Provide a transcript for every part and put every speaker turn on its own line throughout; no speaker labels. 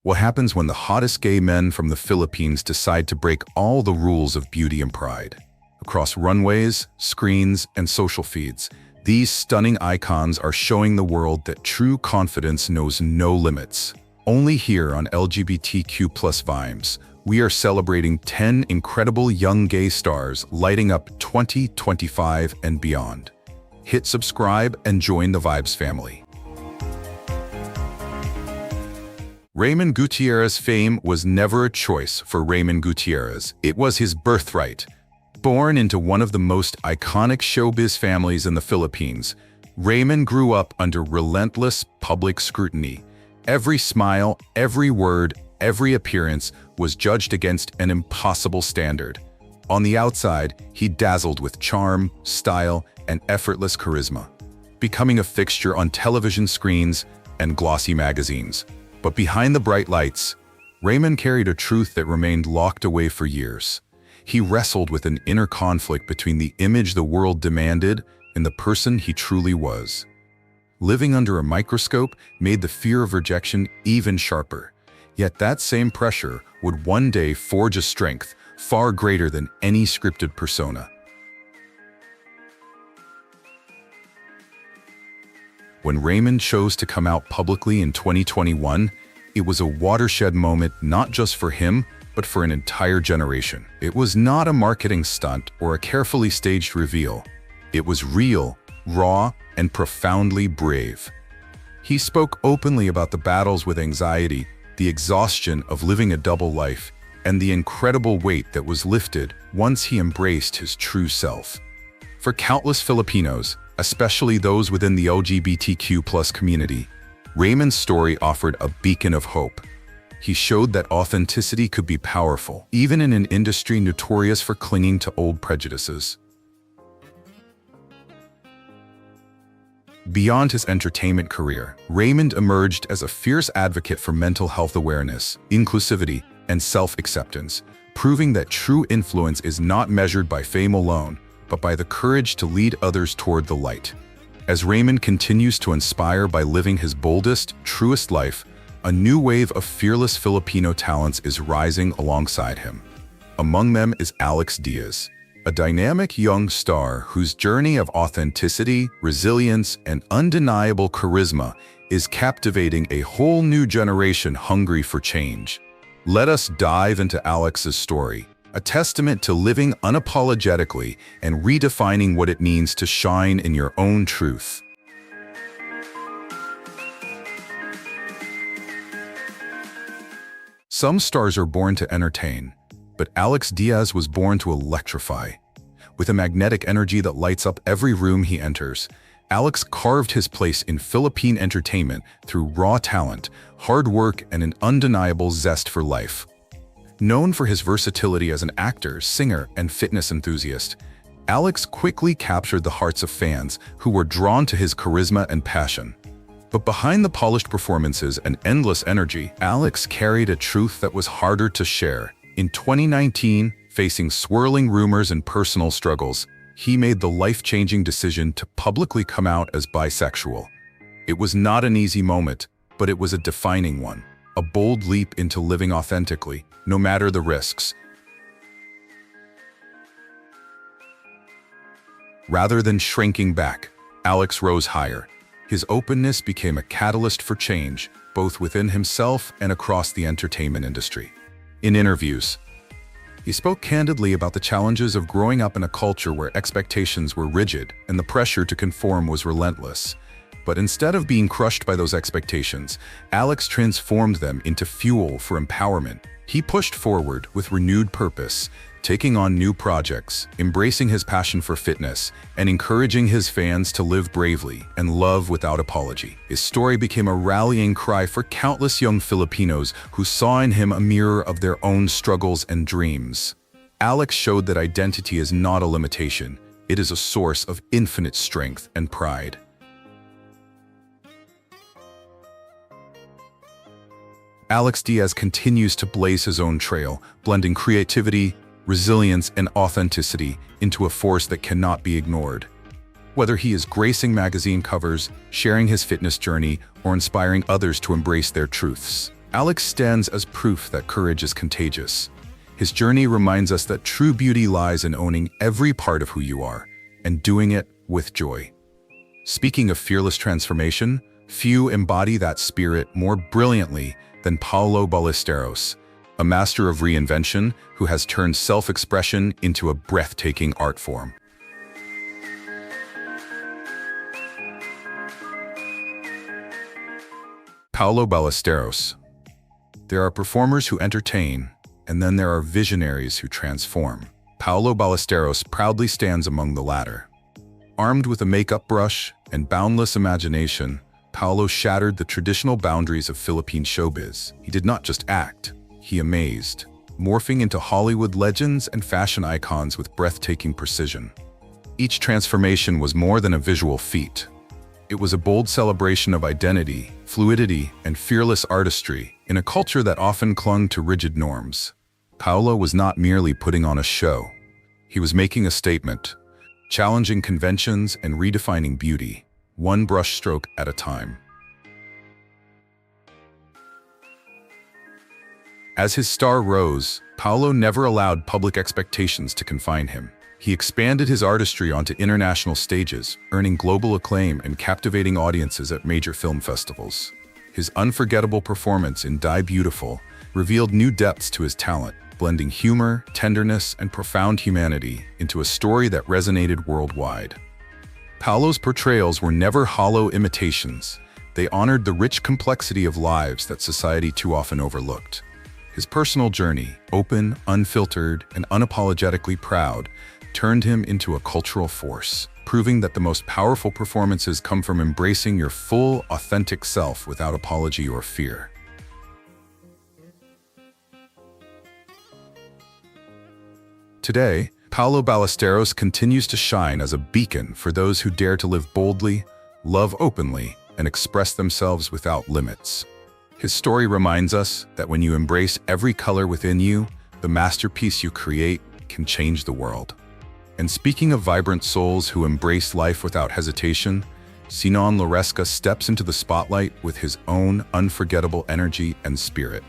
What happens when the hottest gay men from the Philippines decide to break all the rules of beauty and pride? Across runways, screens, and social feeds, these stunning icons are showing the world that true confidence knows no limits. Only here on LGBTQ+ Vibes, we are celebrating 10 incredible young gay stars lighting up 2025 and beyond. Hit subscribe and join the Vibes family. Raymond Gutierrez fame was never a choice for Raymond Gutierrez. It was his birthright. Born into one of the most iconic showbiz families in the Philippines, Raymond grew up under relentless public scrutiny. Every smile, every word, every appearance was judged against an impossible standard. On the outside, he dazzled with charm, style, and effortless charisma, becoming a fixture on television screens and glossy magazines. But behind the bright lights, Raymond carried a truth that remained locked away for years. He wrestled with an inner conflict between the image the world demanded and the person he truly was. Living under a microscope made the fear of rejection even sharper. Yet that same pressure would one day forge a strength far greater than any scripted persona. When Raymond chose to come out publicly in 2021, it was a watershed moment not just for him, but for an entire generation. It was not a marketing stunt or a carefully staged reveal. It was real, raw, and profoundly brave. He spoke openly about the battles with anxiety, the exhaustion of living a double life, and the incredible weight that was lifted once he embraced his true self. For countless Filipinos, especially those within the LGBTQ+ community, Raymond's story offered a beacon of hope. He showed that authenticity could be powerful, even in an industry notorious for clinging to old prejudices. Beyond his entertainment career, Raymond emerged as a fierce advocate for mental health awareness, inclusivity, and self-acceptance, proving that true influence is not measured by fame alone, but by the courage to lead others toward the light. As Raymond continues to inspire by living his boldest, truest life, a new wave of fearless Filipino talents is rising alongside him. Among them is Alex Diaz, a dynamic young star whose journey of authenticity, resilience, and undeniable charisma is captivating a whole new generation hungry for change. Let us dive into Alex's story, a testament to living unapologetically and redefining what it means to shine in your own truth. Some stars are born to entertain, but Alex Diaz was born to electrify. With a magnetic energy that lights up every room he enters, Alex carved his place in Philippine entertainment through raw talent, hard work, and an undeniable zest for life. Known for his versatility as an actor, singer, and fitness enthusiast, Alex quickly captured the hearts of fans who were drawn to his charisma and passion. But behind the polished performances and endless energy, Alex carried a truth that was harder to share. In 2019, facing swirling rumors and personal struggles, he made the life-changing decision to publicly come out as bisexual. It was not an easy moment, but it was a defining one, a bold leap into living authentically, no matter the risks. Rather than shrinking back, Alex rose higher. His openness became a catalyst for change, both within himself and across the entertainment industry. In interviews, he spoke candidly about the challenges of growing up in a culture where expectations were rigid and the pressure to conform was relentless. But instead of being crushed by those expectations, Alex transformed them into fuel for empowerment. He pushed forward with renewed purpose, taking on new projects, embracing his passion for fitness, and encouraging his fans to live bravely and love without apology. His story became a rallying cry for countless young Filipinos who saw in him a mirror of their own struggles and dreams. Alex showed that identity is not a limitation, it is a source of infinite strength and pride. Alex Diaz continues to blaze his own trail, blending creativity, resilience, and authenticity into a force that cannot be ignored. Whether he is gracing magazine covers, sharing his fitness journey, or inspiring others to embrace their truths, Alex stands as proof that courage is contagious. His journey reminds us that true beauty lies in owning every part of who you are and doing it with joy. Speaking of fearless transformation, few embody that spirit more brilliantly than Paolo Ballesteros, a master of reinvention who has turned self-expression into a breathtaking art form. Paolo Ballesteros. There are performers who entertain, and then there are visionaries who transform. Paolo Ballesteros proudly stands among the latter. Armed with a makeup brush and boundless imagination, Paolo shattered the traditional boundaries of Philippine showbiz. He did not just act, he amazed, morphing into Hollywood legends and fashion icons with breathtaking precision. Each transformation was more than a visual feat. It was a bold celebration of identity, fluidity, and fearless artistry in a culture that often clung to rigid norms. Paolo was not merely putting on a show. He was making a statement, challenging conventions and redefining beauty, one brushstroke at a time. As his star rose, Paolo never allowed public expectations to confine him. He expanded his artistry onto international stages, earning global acclaim and captivating audiences at major film festivals. His unforgettable performance in Die Beautiful revealed new depths to his talent, blending humor, tenderness, and profound humanity into a story that resonated worldwide. Paolo's portrayals were never hollow imitations. They honored the rich complexity of lives that society too often overlooked. His personal journey, open, unfiltered, and unapologetically proud, turned him into a cultural force, proving that the most powerful performances come from embracing your full, authentic self without apology or fear. Today, Paolo Ballesteros continues to shine as a beacon for those who dare to live boldly, love openly, and express themselves without limits. His story reminds us that when you embrace every color within you, the masterpiece you create can change the world. And speaking of vibrant souls who embrace life without hesitation, Sinon Loresca steps into the spotlight with his own unforgettable energy and spirit.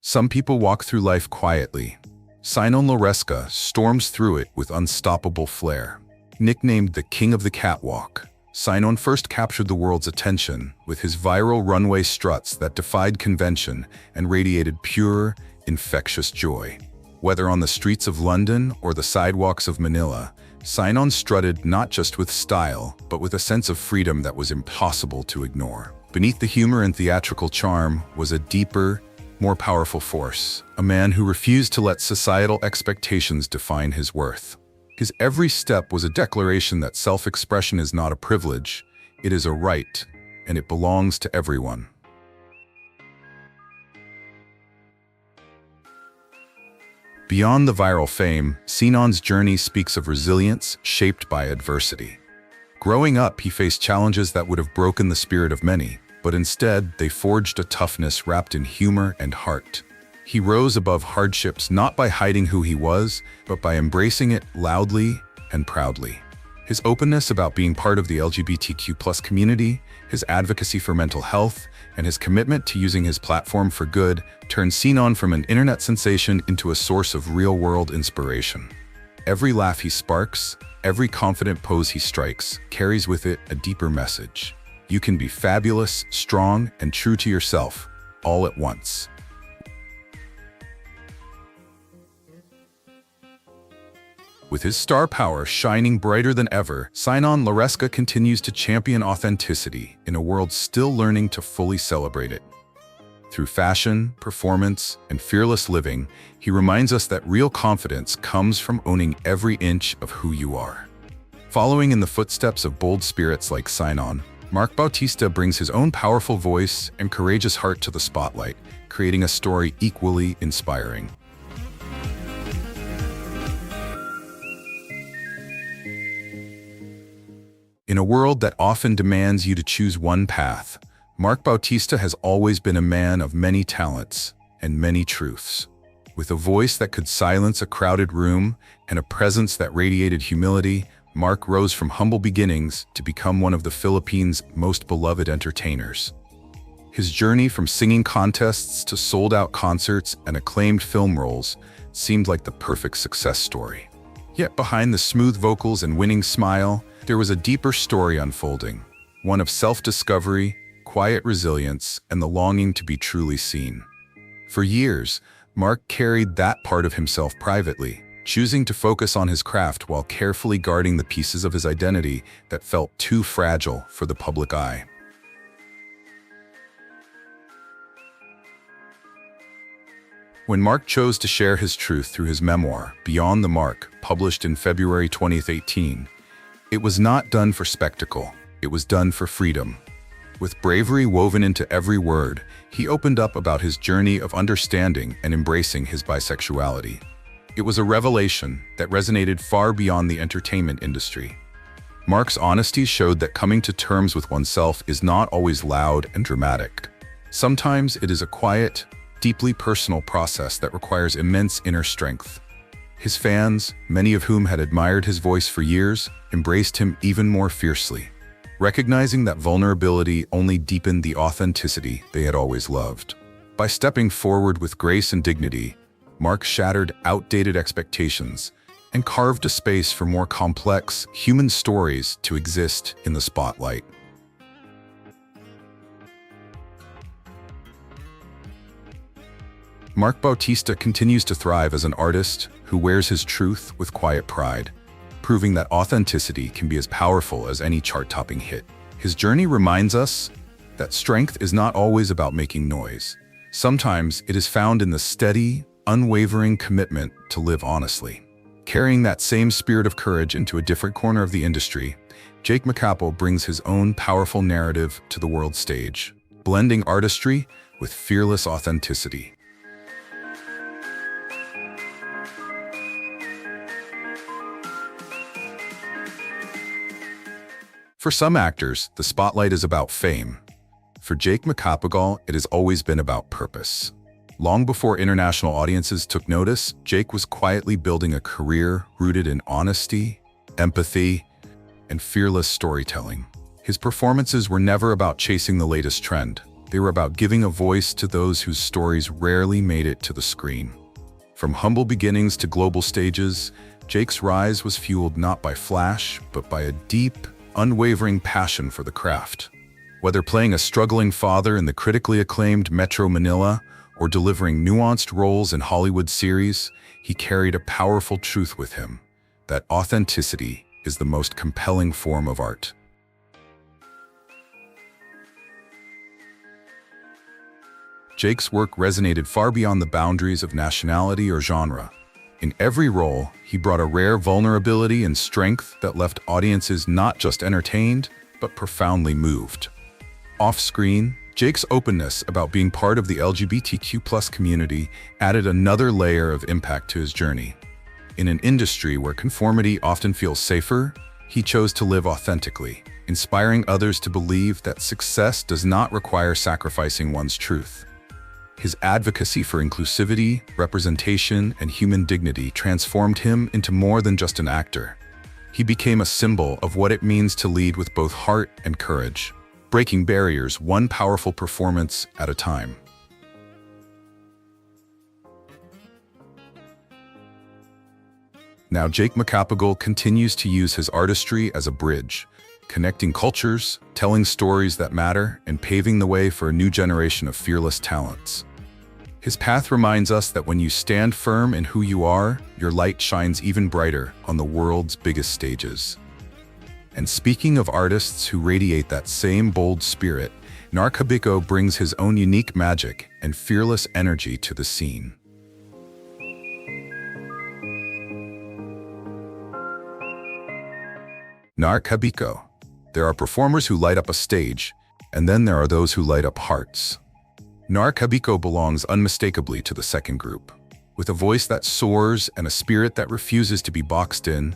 Some people walk through life quietly. Sinon Loresca storms through it with unstoppable flair. Nicknamed the King of the Catwalk, Sinon first captured the world's attention with his viral runway struts that defied convention and radiated pure, infectious joy. Whether on the streets of London or the sidewalks of Manila, Sinon strutted not just with style, but with a sense of freedom that was impossible to ignore. Beneath the humor and theatrical charm was a deeper, more powerful force, a man who refused to let societal expectations define his worth. His every step was a declaration that self-expression is not a privilege, it is a right, and it belongs to everyone. Beyond the viral fame, Sinon's journey speaks of resilience shaped by adversity. Growing up, he faced challenges that would have broken the spirit of many, but instead, they forged a toughness wrapped in humor and heart. He rose above hardships not by hiding who he was, but by embracing it loudly and proudly. His openness about being part of the LGBTQ+ community, his advocacy for mental health, and his commitment to using his platform for good turned Sinon from an internet sensation into a source of real-world inspiration. Every laugh he sparks, every confident pose he strikes, carries with it a deeper message. You can be fabulous, strong, and true to yourself, all at once. With his star power shining brighter than ever, Sinon Loresca continues to champion authenticity in a world still learning to fully celebrate it. Through fashion, performance, and fearless living, he reminds us that real confidence comes from owning every inch of who you are. Following in the footsteps of bold spirits like Sinon, Bautista brings his own powerful voice and courageous heart to the spotlight, creating a story equally inspiring. In a world that often demands you to choose one path, Bautista has always been a man of many talents and many truths. With a voice that could silence a crowded room and a presence that radiated humility, Mark rose from humble beginnings to become one of the Philippines' most beloved entertainers. His journey from singing contests to sold-out concerts and acclaimed film roles seemed like the perfect success story. Yet behind the smooth vocals and winning smile, there was a deeper story unfolding, one of self-discovery, quiet resilience, and the longing to be truly seen. For years, Mark carried that part of himself privately, choosing to focus on his craft while carefully guarding the pieces of his identity that felt too fragile for the public eye. When Mark chose to share his truth through his memoir, Beyond the Mark, published in February 2018, it was not done for spectacle, it was done for freedom. With bravery woven into every word, he opened up about his journey of understanding and embracing his bisexuality. It was a revelation that resonated far beyond the entertainment industry. Mark's honesty showed that coming to terms with oneself is not always loud and dramatic. Sometimes it is a quiet, deeply personal process that requires immense inner strength. His fans, many of whom had admired his voice for years, embraced him even more fiercely, recognizing that vulnerability only deepened the authenticity they had always loved. By stepping forward with grace and dignity, Mark shattered outdated expectations and carved a space for more complex, human stories to exist in the spotlight. Mark Bautista continues to thrive as an artist who wears his truth with quiet pride, proving that authenticity can be as powerful as any chart-topping hit. His journey reminds us that strength is not always about making noise. Sometimes it is found in the steady, unwavering commitment to live honestly. Carrying that same spirit of courage into a different corner of the industry, Jake Macapagal brings his own powerful narrative to the world stage, blending artistry with fearless authenticity. For some actors, the spotlight is about fame. For Jake Macapagal, it has always been about purpose. Long before international audiences took notice, Jake was quietly building a career rooted in honesty, empathy, and fearless storytelling. His performances were never about chasing the latest trend. They were about giving a voice to those whose stories rarely made it to the screen. From humble beginnings to global stages, Jake's rise was fueled not by flash, but by a deep, unwavering passion for the craft. Whether playing a struggling father in the critically acclaimed Metro Manila or delivering nuanced roles in Hollywood series, he carried a powerful truth with him, that authenticity is the most compelling form of art. Jake's work resonated far beyond the boundaries of nationality or genre. In every role, he brought a rare vulnerability and strength that left audiences not just entertained, but profoundly moved. Off-screen, Jake's openness about being part of the LGBTQ+ community added another layer of impact to his journey. In an industry where conformity often feels safer, he chose to live authentically, inspiring others to believe that success does not require sacrificing one's truth. His advocacy for inclusivity, representation, and human dignity transformed him into more than just an actor. He became a symbol of what it means to lead with both heart and courage, breaking barriers one powerful performance at a time. Now Jake Macapagal continues to use his artistry as a bridge, connecting cultures, telling stories that matter, and paving the way for a new generation of fearless talents. His path reminds us that when you stand firm in who you are, your light shines even brighter on the world's biggest stages. And speaking of artists who radiate that same bold spirit, Nar Cabico brings his own unique magic and fearless energy to the scene. Nar Cabico. There are performers who light up a stage, and then there are those who light up hearts. Nar Cabico belongs unmistakably to the second group. With a voice that soars and a spirit that refuses to be boxed in,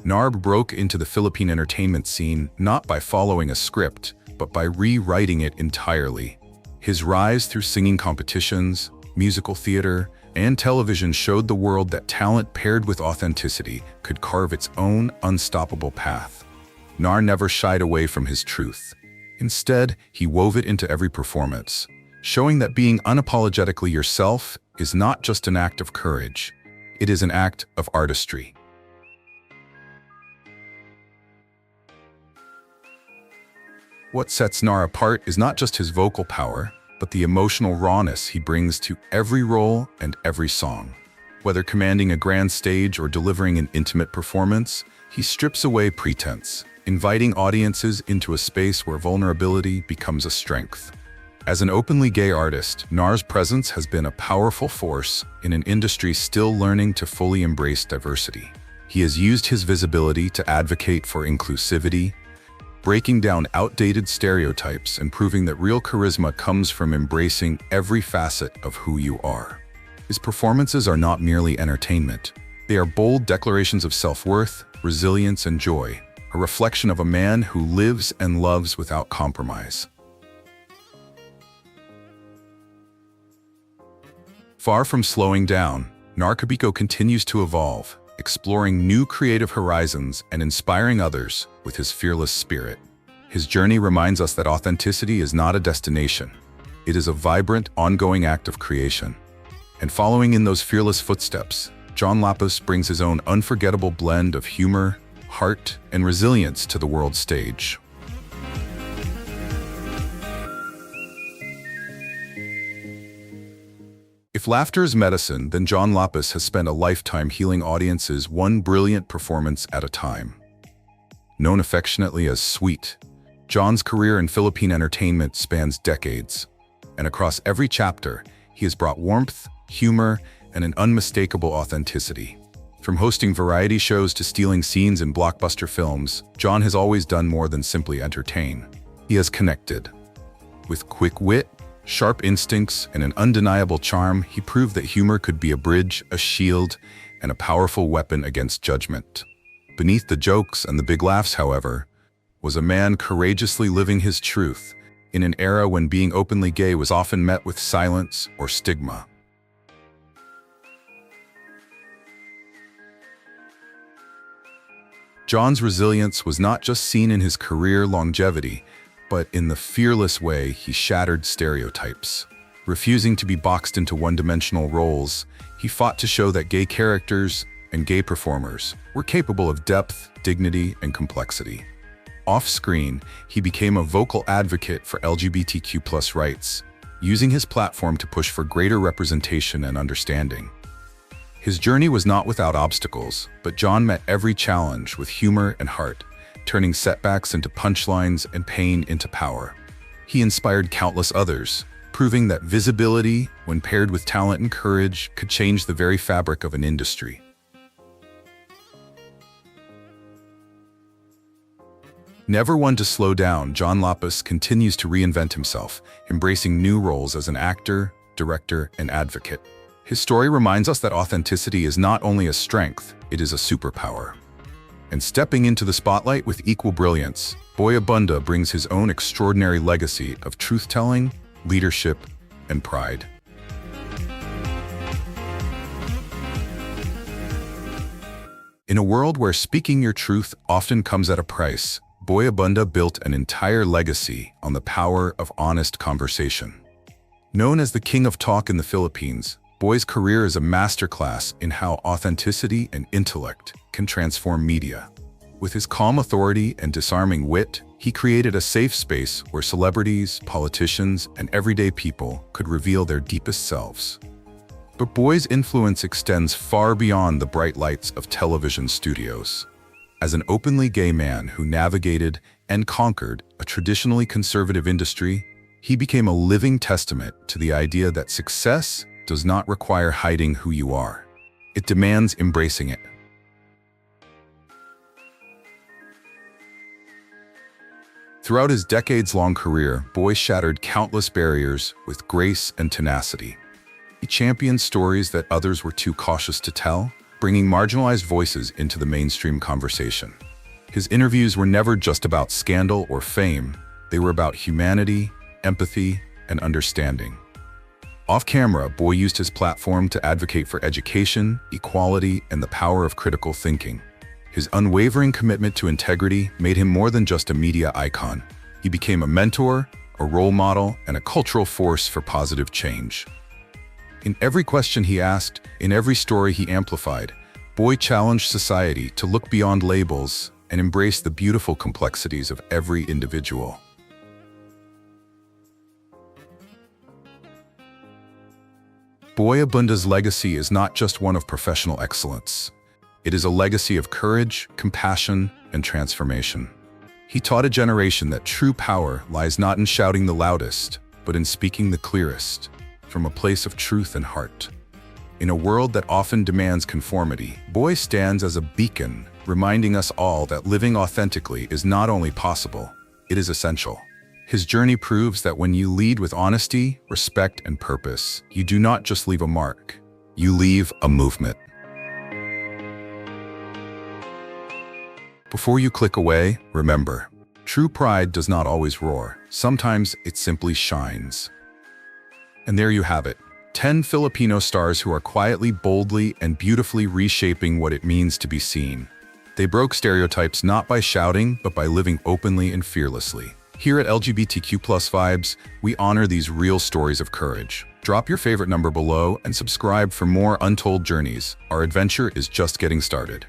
Nar broke into the Philippine entertainment scene not by following a script, but by rewriting it entirely. His rise through singing competitions, musical theater, and television showed the world that talent paired with authenticity could carve its own unstoppable path. Nar never shied away from his truth. Instead, he wove it into every performance, showing that being unapologetically yourself is not just an act of courage, it is an act of artistry. What sets Nar apart is not just his vocal power, but the emotional rawness he brings to every role and every song. Whether commanding a grand stage or delivering an intimate performance, he strips away pretense, inviting audiences into a space where vulnerability becomes a strength. As an openly gay artist, Nar's presence has been a powerful force in an industry still learning to fully embrace diversity. He has used his visibility to advocate for inclusivity, breaking down outdated stereotypes and proving that real charisma comes from embracing every facet of who you are. His performances are not merely entertainment. They are bold declarations of self-worth, resilience, and joy, a reflection of a man who lives and loves without compromise. Far from slowing down, Nar Cabico continues to evolve, exploring new creative horizons and inspiring others with his fearless spirit. His journey reminds us that authenticity is not a destination. It is a vibrant, ongoing act of creation. And following in those fearless footsteps, John Lapus brings his own unforgettable blend of humor, heart, and resilience to the world stage. If laughter is medicine, then John Lapus has spent a lifetime healing audiences one brilliant performance at a time. Known affectionately as Sweet, John's career in Philippine entertainment spans decades, and across every chapter, he has brought warmth, humor, and an unmistakable authenticity. From hosting variety shows to stealing scenes in blockbuster films, John has always done more than simply entertain. He has connected. With quick wit, sharp instincts, and an undeniable charm, he proved that humor could be a bridge, a shield, and a powerful weapon against judgment. Beneath the jokes and the big laughs, however, was a man courageously living his truth in an era when being openly gay was often met with silence or stigma. John's resilience was not just seen in his career longevity, but in the fearless way he shattered stereotypes. Refusing to be boxed into one-dimensional roles, he fought to show that gay characters and gay performers were capable of depth, dignity, and complexity. Off-screen, he became a vocal advocate for LGBTQ+ rights, using his platform to push for greater representation and understanding. His journey was not without obstacles, but John met every challenge with humor and heart, turning setbacks into punchlines and pain into power. He inspired countless others, proving that visibility, when paired with talent and courage, could change the very fabric of an industry. Never one to slow down, John Lapus continues to reinvent himself, embracing new roles as an actor, director, and advocate. His story reminds us that authenticity is not only a strength, it is a superpower. And stepping into the spotlight with equal brilliance, Boy Abunda brings his own extraordinary legacy of truth-telling, leadership, and pride. In a world where speaking your truth often comes at a price, Boy Abunda built an entire legacy on the power of honest conversation. Known as the King of Talk in the Philippines, Boy's career is a masterclass in how authenticity and intellect can transform media. With his calm authority and disarming wit, he created a safe space where celebrities, politicians, and everyday people could reveal their deepest selves. But Boy's influence extends far beyond the bright lights of television studios. As an openly gay man who navigated and conquered a traditionally conservative industry, he became a living testament to the idea that success does not require hiding who you are. It demands embracing it. Throughout his decades-long career, Boy shattered countless barriers with grace and tenacity. He championed stories that others were too cautious to tell, bringing marginalized voices into the mainstream conversation. His interviews were never just about scandal or fame. They were about humanity, empathy, and understanding. Off-camera, Boy used his platform to advocate for education, equality, and the power of critical thinking. His unwavering commitment to integrity made him more than just a media icon. He became a mentor, a role model, and a cultural force for positive change. In every question he asked, in every story he amplified, Boy challenged society to look beyond labels and embrace the beautiful complexities of every individual. Boy Abunda's legacy is not just one of professional excellence. It is a legacy of courage, compassion, and transformation. He taught a generation that true power lies not in shouting the loudest, but in speaking the clearest, from a place of truth and heart. In a world that often demands conformity, Boy stands as a beacon, reminding us all that living authentically is not only possible, it is essential. His journey proves that when you lead with honesty, respect, and purpose, you do not just leave a mark, you leave a movement. Before you click away, remember, true pride does not always roar. Sometimes it simply shines. And there you have it, 10 Filipino stars who are quietly, boldly, and beautifully reshaping what it means to be seen. They broke stereotypes not by shouting, but by living openly and fearlessly. Here at LGBTQ+ Vibes, we honor these real stories of courage. Drop your favorite number below and subscribe for more untold journeys. Our adventure is just getting started.